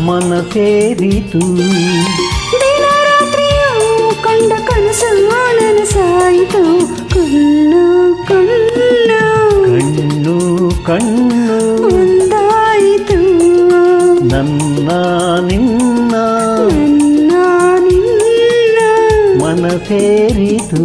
ಮನ ಸೇರಿತು. ದಿನ ರಾತ್ರಿಯೂ ಕಂಡ ಕನಸು ನನಸಾಯಿತು. ಕಣ್ಣು ಕಣ್ಣು ಕಣ್ಣು ಕಣ್ಣು ಒಂದಾಯಿತು. ನನ್ನ ನಿನ್ನ ನನ್ನ ನಿನ್ನ ಮನ ಸೇರಿತು.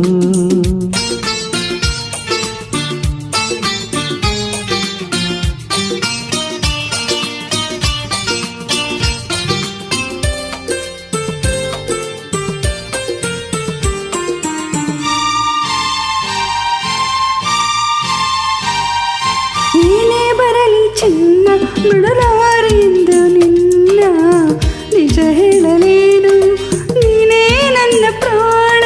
ಏನೇ ಬರಲಿ ಚಿನ್ನ ಬಿಡಲಾರೆಂದು ನಿನ್ನ. ನಿಜ ಹೇಳಲೇನು ನೀನೇ ನನ್ನ ಪ್ರಾಣ.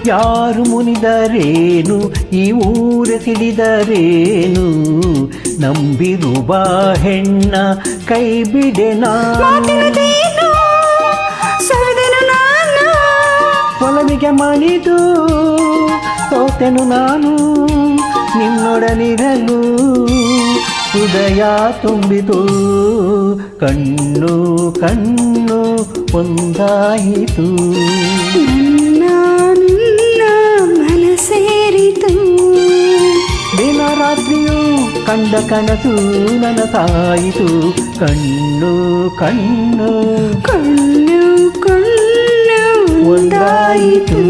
ಯಾರು ಮುನಿದರೇನು ಈ ಊರ ತಿಳಿದರೇನು, ನಂಬಿರುವ ಹೆಣ್ಣ ಕೈ ಬಿಡೆನಾ. ಮಾತಿನದೇನು ಸರಿದೆನು ನಾನು. ಒಲವಿಗೆ ಮಣಿದು ಸೋತೆನು ನಾನು, ನಿನ್ನೊಡನಿರಲು ಹೃದಯ ತುಂಬಿತು. ಕಣ್ಣು ಕಣ್ಣು ಒಂದಾಯಿತು. ನನ್ನ ನಿನ್ನ ಮನ ಸೇರಿತು. ದಿನ ರಾತ್ರಿಯೂ ಕಂಡ ಕನಸು ನನಸಾಯಿತು. ಕಣ್ಣು ಕಣ್ಣು ಕಣ್ಣು ಕಣ್ಣು ಒಂದಾಯಿತು.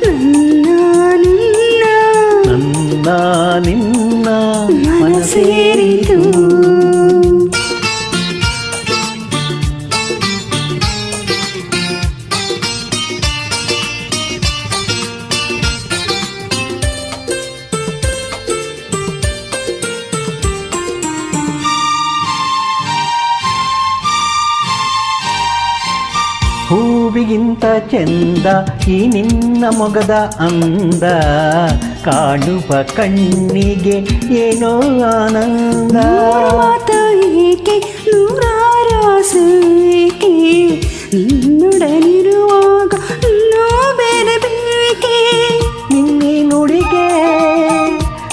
ನನ್ನ ನಿನ್ನ ನನ್ನ ನಿನ್ನ ಮನ ಸೇರಿತು. ಹೂವಿಗಿಂತ ಚಂದ ಈ ನಿನ್ನ ಮೊಗದ ಅಂದ, ಕಾಣುವ ಕಣ್ಣಿಗೆ ಏನೋ ಆನಂದ. ಮಾತು ಏಕೆ ನೂರಾರು ಆಸೆ ಏಕೆ, ನಿನ್ನೊಡನಿರುವಾಗ ಇನ್ನೂ ಬೇರೆ ಬೇಕೆ. ನಿನ್ನೆ ನುಡಿಗೆ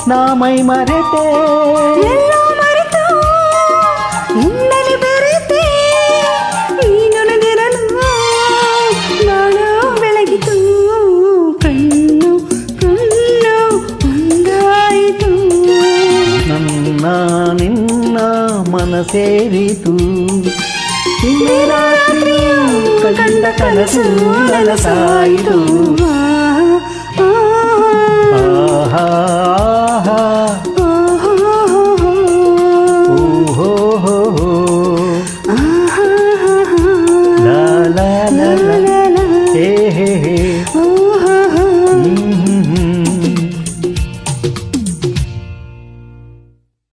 ನಾ ಮೈ ಮರೆತೆ, ಎಲ್ಲೋ ಮರೆತು ನಿನ್ನಲ್ಲಿ ಬೆರೆತೆ. ನೀನು ನದಿರಲು ನಾನು ಬೆಳಗಿತು. ಕಣ್ಣು ಕಣ್ಣು ಒಂದಾಯಿತು. ನನ್ನ ನಿನ್ನ ಮನ ಸೇರಿತು. ನಿನ್ನೆ ರಾತ್ರಿಯೂ ಕಂಡ ಕನಸು ನನಸಾಯಿತು. ಆಹಾ, ಆಹಾ. ಆಹಾ ಆಹಾ